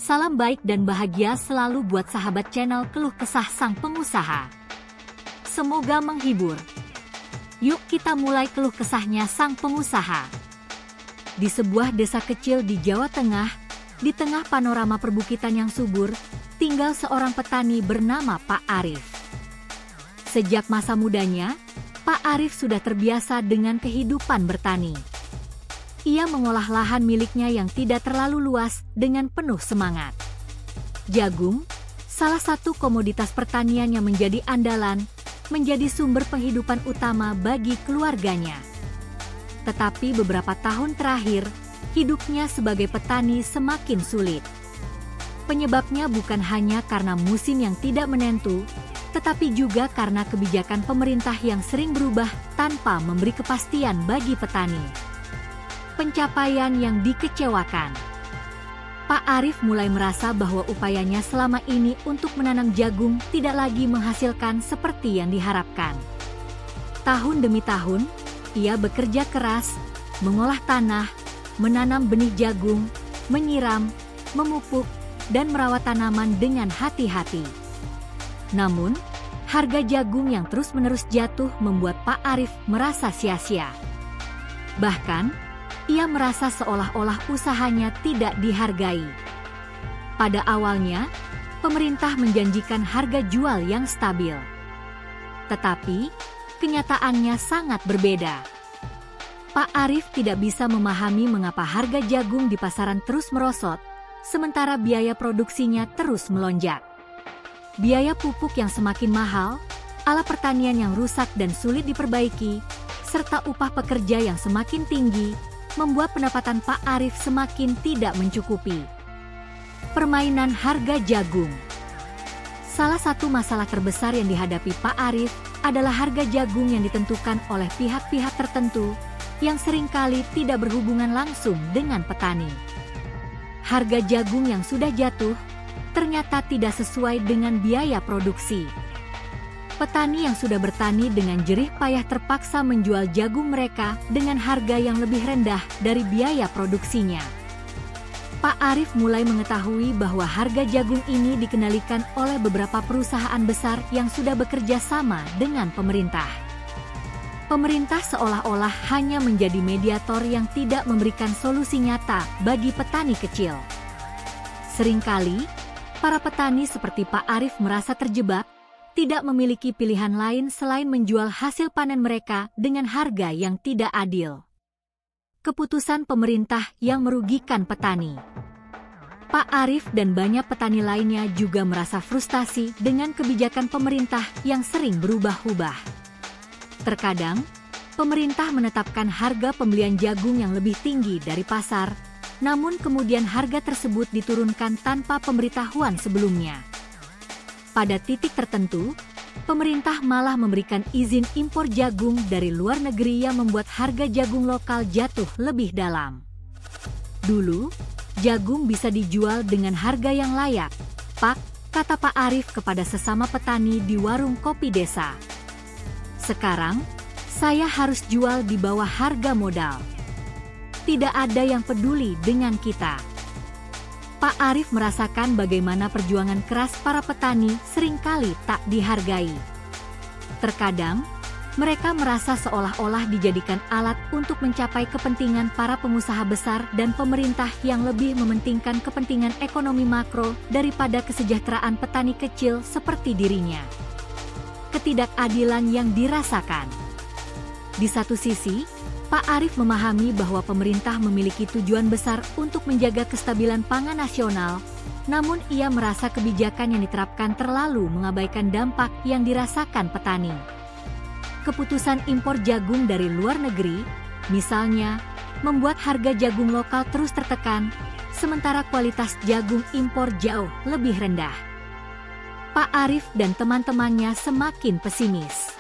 Salam baik dan bahagia selalu buat sahabat channel Keluh Kesah Sang Pengusaha. Semoga menghibur. Yuk kita mulai keluh kesahnya sang pengusaha. Di sebuah desa kecil di Jawa Tengah, di tengah panorama perbukitan yang subur, tinggal seorang petani bernama Pak Arif. Sejak masa mudanya, Pak Arif sudah terbiasa dengan kehidupan bertani. Ia mengolah lahan miliknya yang tidak terlalu luas dengan penuh semangat. Jagung, salah satu komoditas pertanian yang menjadi andalan, menjadi sumber penghidupan utama bagi keluarganya. Tetapi beberapa tahun terakhir, hidupnya sebagai petani semakin sulit. Penyebabnya bukan hanya karena musim yang tidak menentu, tetapi juga karena kebijakan pemerintah yang sering berubah tanpa memberi kepastian bagi petani. Pencapaian yang dikecewakan. Pak Arif mulai merasa bahwa upayanya selama ini untuk menanam jagung tidak lagi menghasilkan seperti yang diharapkan. Tahun demi tahun, ia bekerja keras, mengolah tanah, menanam benih jagung, menyiram, memupuk, dan merawat tanaman dengan hati-hati. Namun, harga jagung yang terus-menerus jatuh membuat Pak Arif merasa sia-sia. Bahkan, ia merasa seolah-olah usahanya tidak dihargai. Pada awalnya, pemerintah menjanjikan harga jual yang stabil. Tetapi, kenyataannya sangat berbeda. Pak Arif tidak bisa memahami mengapa harga jagung di pasaran terus merosot, sementara biaya produksinya terus melonjak. Biaya pupuk yang semakin mahal, alat pertanian yang rusak dan sulit diperbaiki, serta upah pekerja yang semakin tinggi, membuat pendapatan Pak Arif semakin tidak mencukupi. Permainan harga jagung. Salah satu masalah terbesar yang dihadapi Pak Arif adalah harga jagung yang ditentukan oleh pihak-pihak tertentu yang seringkali tidak berhubungan langsung dengan petani. Harga jagung yang sudah jatuh ternyata tidak sesuai dengan biaya produksi. Petani yang sudah bertani dengan jerih payah terpaksa menjual jagung mereka dengan harga yang lebih rendah dari biaya produksinya. Pak Arif mulai mengetahui bahwa harga jagung ini dikendalikan oleh beberapa perusahaan besar yang sudah bekerja sama dengan pemerintah. Pemerintah seolah-olah hanya menjadi mediator yang tidak memberikan solusi nyata bagi petani kecil. Seringkali, para petani seperti Pak Arif merasa terjebak, tidak memiliki pilihan lain selain menjual hasil panen mereka dengan harga yang tidak adil. Keputusan pemerintah yang merugikan petani. Pak Arif dan banyak petani lainnya juga merasa frustasi dengan kebijakan pemerintah yang sering berubah-ubah. Terkadang, pemerintah menetapkan harga pembelian jagung yang lebih tinggi dari pasar, namun kemudian harga tersebut diturunkan tanpa pemberitahuan sebelumnya. Pada titik tertentu, pemerintah malah memberikan izin impor jagung dari luar negeri yang membuat harga jagung lokal jatuh lebih dalam. Dulu, jagung bisa dijual dengan harga yang layak, Pak, kata Pak Arif kepada sesama petani di warung kopi desa. Sekarang, saya harus jual di bawah harga modal. Tidak ada yang peduli dengan kita. Pak Arif merasakan bagaimana perjuangan keras para petani seringkali tak dihargai. Terkadang, mereka merasa seolah-olah dijadikan alat untuk mencapai kepentingan para pengusaha besar dan pemerintah yang lebih mementingkan kepentingan ekonomi makro daripada kesejahteraan petani kecil seperti dirinya. Ketidakadilan yang dirasakan. Di satu sisi, Pak Arif memahami bahwa pemerintah memiliki tujuan besar untuk menjaga kestabilan pangan nasional, namun ia merasa kebijakan yang diterapkan terlalu mengabaikan dampak yang dirasakan petani. Keputusan impor jagung dari luar negeri, misalnya, membuat harga jagung lokal terus tertekan, sementara kualitas jagung impor jauh lebih rendah. Pak Arif dan teman-temannya semakin pesimis.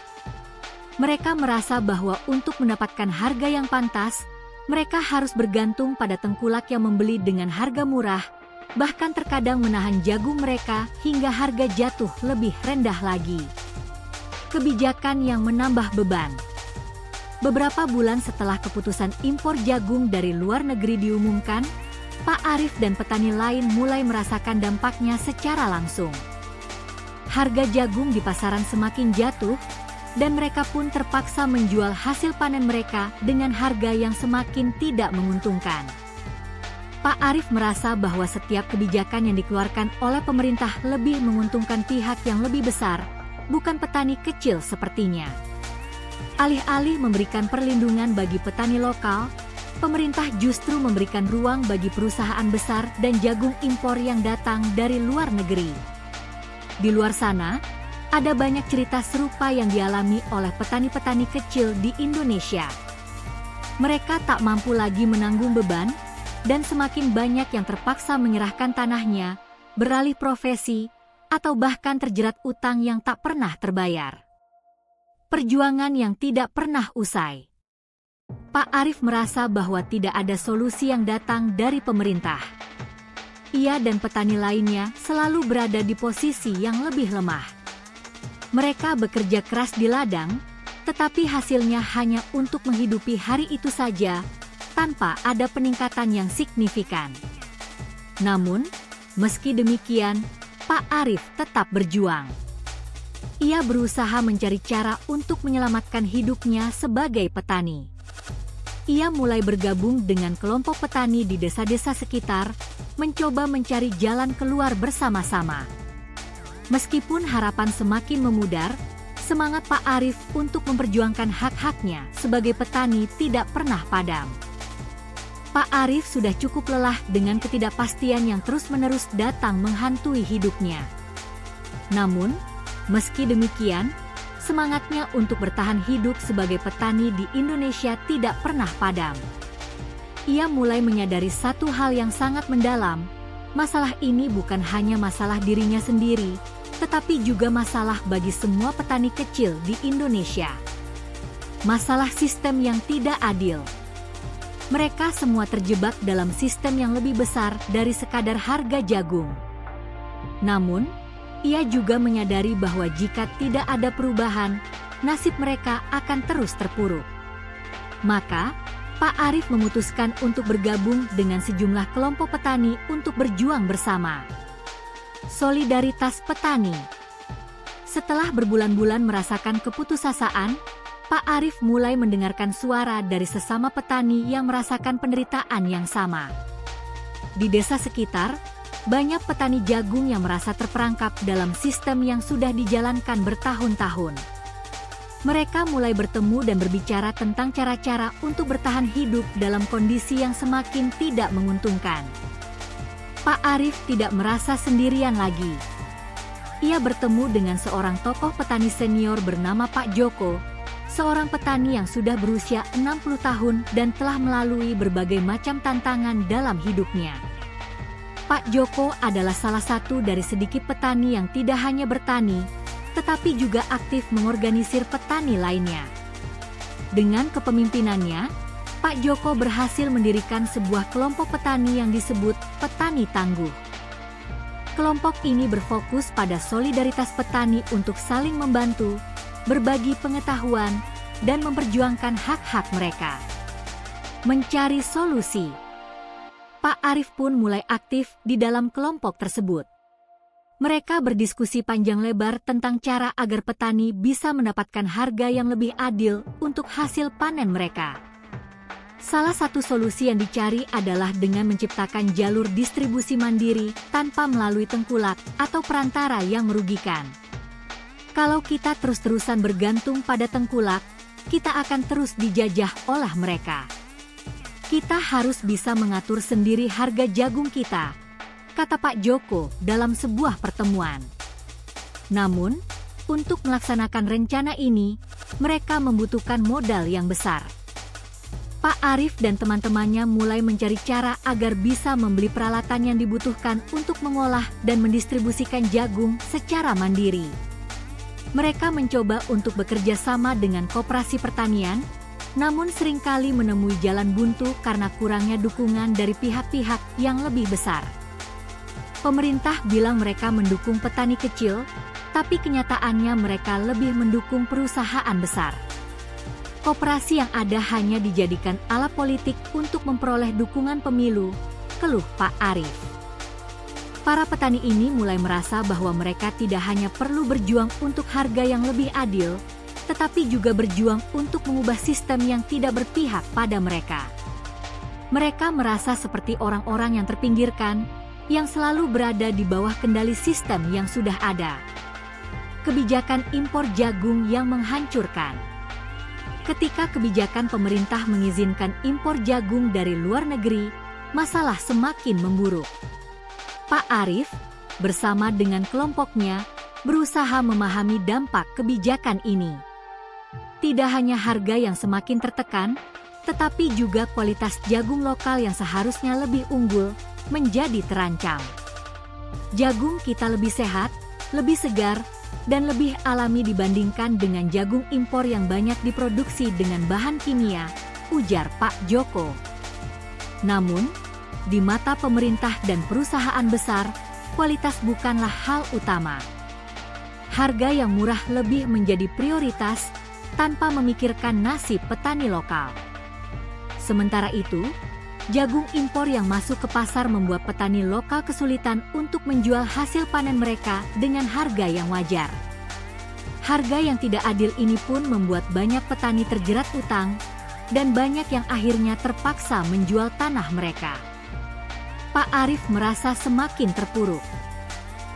Mereka merasa bahwa untuk mendapatkan harga yang pantas, mereka harus bergantung pada tengkulak yang membeli dengan harga murah, bahkan terkadang menahan jagung mereka hingga harga jatuh lebih rendah lagi. Kebijakan yang menambah beban. Beberapa bulan setelah keputusan impor jagung dari luar negeri diumumkan, Pak Arif dan petani lain mulai merasakan dampaknya secara langsung. Harga jagung di pasaran semakin jatuh, dan mereka pun terpaksa menjual hasil panen mereka dengan harga yang semakin tidak menguntungkan. Pak Arif merasa bahwa setiap kebijakan yang dikeluarkan oleh pemerintah lebih menguntungkan pihak yang lebih besar, bukan petani kecil sepertinya. Alih-alih memberikan perlindungan bagi petani lokal, pemerintah justru memberikan ruang bagi perusahaan besar dan jagung impor yang datang dari luar negeri. Di luar sana, ada banyak cerita serupa yang dialami oleh petani-petani kecil di Indonesia. Mereka tak mampu lagi menanggung beban, dan semakin banyak yang terpaksa menyerahkan tanahnya, beralih profesi, atau bahkan terjerat utang yang tak pernah terbayar. Perjuangan yang tidak pernah usai. Pak Arif merasa bahwa tidak ada solusi yang datang dari pemerintah. Ia dan petani lainnya selalu berada di posisi yang lebih lemah. Mereka bekerja keras di ladang, tetapi hasilnya hanya untuk menghidupi hari itu saja, tanpa ada peningkatan yang signifikan. Namun, meski demikian, Pak Arif tetap berjuang. Ia berusaha mencari cara untuk menyelamatkan hidupnya sebagai petani. Ia mulai bergabung dengan kelompok petani di desa-desa sekitar, mencoba mencari jalan keluar bersama-sama. Meskipun harapan semakin memudar, semangat Pak Arif untuk memperjuangkan hak-haknya sebagai petani tidak pernah padam. Pak Arif sudah cukup lelah dengan ketidakpastian yang terus-menerus datang menghantui hidupnya. Namun, meski demikian, semangatnya untuk bertahan hidup sebagai petani di Indonesia tidak pernah padam. Ia mulai menyadari satu hal yang sangat mendalam, masalah ini bukan hanya masalah dirinya sendiri, tetapi juga masalah bagi semua petani kecil di Indonesia. Masalah sistem yang tidak adil. Mereka semua terjebak dalam sistem yang lebih besar dari sekadar harga jagung. Namun, ia juga menyadari bahwa jika tidak ada perubahan, nasib mereka akan terus terpuruk. Maka, Pak Arif memutuskan untuk bergabung dengan sejumlah kelompok petani untuk berjuang bersama. Solidaritas Petani. Setelah berbulan-bulan merasakan keputusasaan, Pak Arif mulai mendengarkan suara dari sesama petani yang merasakan penderitaan yang sama. Di desa sekitar, banyak petani jagung yang merasa terperangkap dalam sistem yang sudah dijalankan bertahun-tahun. Mereka mulai bertemu dan berbicara tentang cara-cara untuk bertahan hidup dalam kondisi yang semakin tidak menguntungkan. Pak Arif tidak merasa sendirian lagi. Ia bertemu dengan seorang tokoh petani senior bernama Pak Joko, seorang petani yang sudah berusia 60 tahun dan telah melalui berbagai macam tantangan dalam hidupnya. Pak Joko adalah salah satu dari sedikit petani yang tidak hanya bertani, tetapi juga aktif mengorganisir petani lainnya. Dengan kepemimpinannya, Pak Joko berhasil mendirikan sebuah kelompok petani yang disebut Petani Tangguh. Kelompok ini berfokus pada solidaritas petani untuk saling membantu, berbagi pengetahuan, dan memperjuangkan hak-hak mereka. Mencari solusi. Pak Arif pun mulai aktif di dalam kelompok tersebut. Mereka berdiskusi panjang lebar tentang cara agar petani bisa mendapatkan harga yang lebih adil untuk hasil panen mereka. Salah satu solusi yang dicari adalah dengan menciptakan jalur distribusi mandiri tanpa melalui tengkulak atau perantara yang merugikan. Kalau kita terus-terusan bergantung pada tengkulak, kita akan terus dijajah oleh mereka. Kita harus bisa mengatur sendiri harga jagung kita, kata Pak Joko dalam sebuah pertemuan. Namun, untuk melaksanakan rencana ini, mereka membutuhkan modal yang besar. Pak Arif dan teman-temannya mulai mencari cara agar bisa membeli peralatan yang dibutuhkan untuk mengolah dan mendistribusikan jagung secara mandiri. Mereka mencoba untuk bekerja sama dengan koperasi pertanian, namun seringkali menemui jalan buntu karena kurangnya dukungan dari pihak-pihak yang lebih besar. Pemerintah bilang mereka mendukung petani kecil, tapi kenyataannya mereka lebih mendukung perusahaan besar. Koperasi yang ada hanya dijadikan alat politik untuk memperoleh dukungan pemilu, keluh Pak Arif. Para petani ini mulai merasa bahwa mereka tidak hanya perlu berjuang untuk harga yang lebih adil, tetapi juga berjuang untuk mengubah sistem yang tidak berpihak pada mereka. Mereka merasa seperti orang-orang yang terpinggirkan, yang selalu berada di bawah kendali sistem yang sudah ada. Kebijakan impor jagung yang menghancurkan. Ketika kebijakan pemerintah mengizinkan impor jagung dari luar negeri, masalah semakin memburuk. Pak Arif, bersama dengan kelompoknya, berusaha memahami dampak kebijakan ini. Tidak hanya harga yang semakin tertekan, tetapi juga kualitas jagung lokal yang seharusnya lebih unggul, menjadi terancam. Jagung kita lebih sehat, lebih segar, dan lebih alami dibandingkan dengan jagung impor yang banyak diproduksi dengan bahan kimia, ujar Pak Joko. Namun, di mata pemerintah dan perusahaan besar, kualitas bukanlah hal utama. Harga yang murah lebih menjadi prioritas tanpa memikirkan nasib petani lokal. Sementara itu, jagung impor yang masuk ke pasar membuat petani lokal kesulitan untuk menjual hasil panen mereka dengan harga yang wajar. Harga yang tidak adil ini pun membuat banyak petani terjerat utang, dan banyak yang akhirnya terpaksa menjual tanah mereka. Pak Arif merasa semakin terpuruk.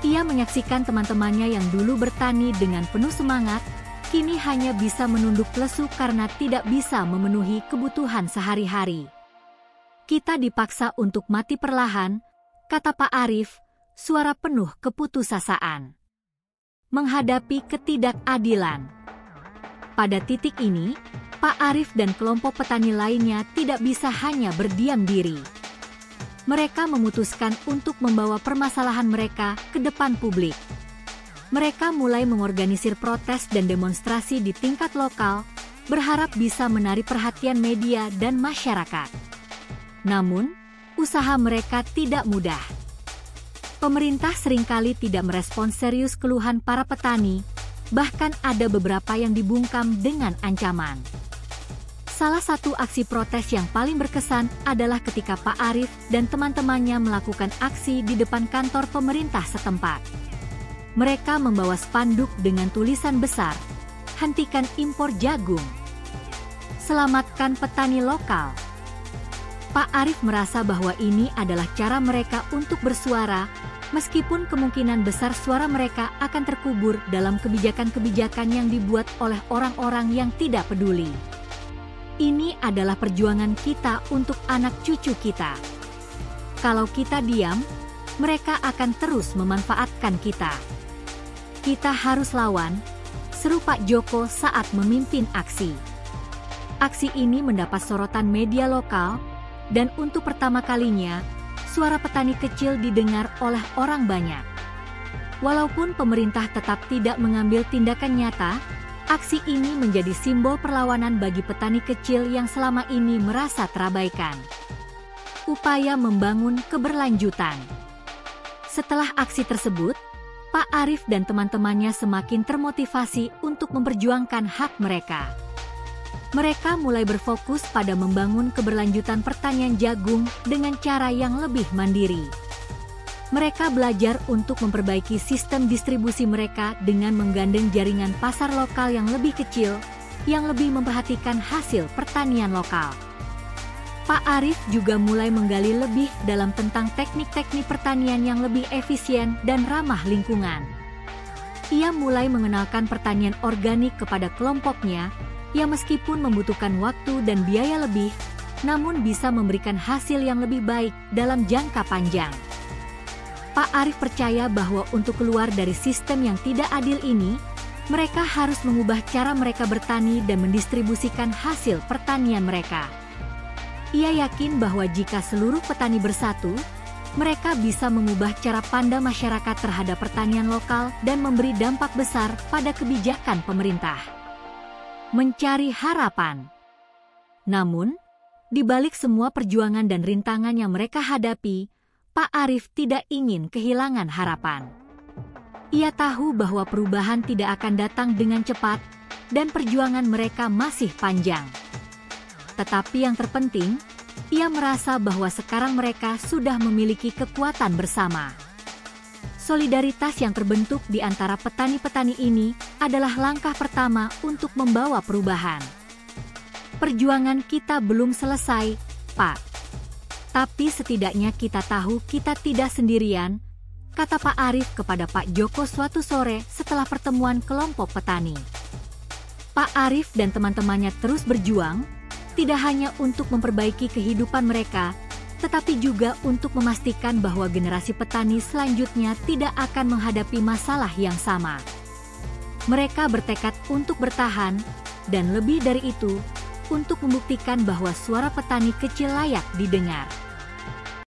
Ia menyaksikan teman-temannya yang dulu bertani dengan penuh semangat, kini hanya bisa menunduk lesu karena tidak bisa memenuhi kebutuhan sehari-hari. Kita dipaksa untuk mati perlahan, kata Pak Arif, suara penuh keputusasaan. Menghadapi ketidakadilan. Pada titik ini, Pak Arif dan kelompok petani lainnya tidak bisa hanya berdiam diri. Mereka memutuskan untuk membawa permasalahan mereka ke depan publik. Mereka mulai mengorganisir protes dan demonstrasi di tingkat lokal, berharap bisa menarik perhatian media dan masyarakat. Namun, usaha mereka tidak mudah. Pemerintah seringkali tidak merespons serius keluhan para petani, bahkan ada beberapa yang dibungkam dengan ancaman. Salah satu aksi protes yang paling berkesan adalah ketika Pak Arif dan teman-temannya melakukan aksi di depan kantor pemerintah setempat. Mereka membawa spanduk dengan tulisan besar, "Hentikan impor jagung. Selamatkan petani lokal." Pak Arif merasa bahwa ini adalah cara mereka untuk bersuara, meskipun kemungkinan besar suara mereka akan terkubur dalam kebijakan-kebijakan yang dibuat oleh orang-orang yang tidak peduli. Ini adalah perjuangan kita untuk anak cucu kita. Kalau kita diam, mereka akan terus memanfaatkan kita. Kita harus lawan, seru Pak Joko saat memimpin aksi. Aksi ini mendapat sorotan media lokal, dan untuk pertama kalinya, suara petani kecil didengar oleh orang banyak. Walaupun pemerintah tetap tidak mengambil tindakan nyata, aksi ini menjadi simbol perlawanan bagi petani kecil yang selama ini merasa terabaikan. Upaya membangun keberlanjutan. Setelah aksi tersebut, Pak Arif dan teman-temannya semakin termotivasi untuk memperjuangkan hak mereka. Mereka mulai berfokus pada membangun keberlanjutan pertanian jagung dengan cara yang lebih mandiri. Mereka belajar untuk memperbaiki sistem distribusi mereka dengan menggandeng jaringan pasar lokal yang lebih kecil, yang lebih memperhatikan hasil pertanian lokal. Pak Arif juga mulai menggali lebih dalam tentang teknik-teknik pertanian yang lebih efisien dan ramah lingkungan. Ia mulai mengenalkan pertanian organik kepada kelompoknya, yang meskipun membutuhkan waktu dan biaya lebih, namun bisa memberikan hasil yang lebih baik dalam jangka panjang. Pak Arif percaya bahwa untuk keluar dari sistem yang tidak adil ini, mereka harus mengubah cara mereka bertani dan mendistribusikan hasil pertanian mereka. Ia yakin bahwa jika seluruh petani bersatu, mereka bisa mengubah cara pandang masyarakat terhadap pertanian lokal dan memberi dampak besar pada kebijakan pemerintah. Mencari harapan. Namun, di balik semua perjuangan dan rintangan yang mereka hadapi, Pak Arif tidak ingin kehilangan harapan. Ia tahu bahwa perubahan tidak akan datang dengan cepat, dan perjuangan mereka masih panjang. Tetapi yang terpenting, Ia merasa bahwa sekarang mereka sudah memiliki kekuatan bersama. Solidaritas yang terbentuk di antara petani-petani ini adalah langkah pertama untuk membawa perubahan. Perjuangan kita belum selesai, Pak. Tapi setidaknya kita tahu kita tidak sendirian, kata Pak Arief kepada Pak Joko suatu sore setelah pertemuan kelompok petani. Pak Arief dan teman-temannya terus berjuang, tidak hanya untuk memperbaiki kehidupan mereka, tetapi juga untuk memastikan bahwa generasi petani selanjutnya tidak akan menghadapi masalah yang sama. Mereka bertekad untuk bertahan, dan lebih dari itu, untuk membuktikan bahwa suara petani kecil layak didengar.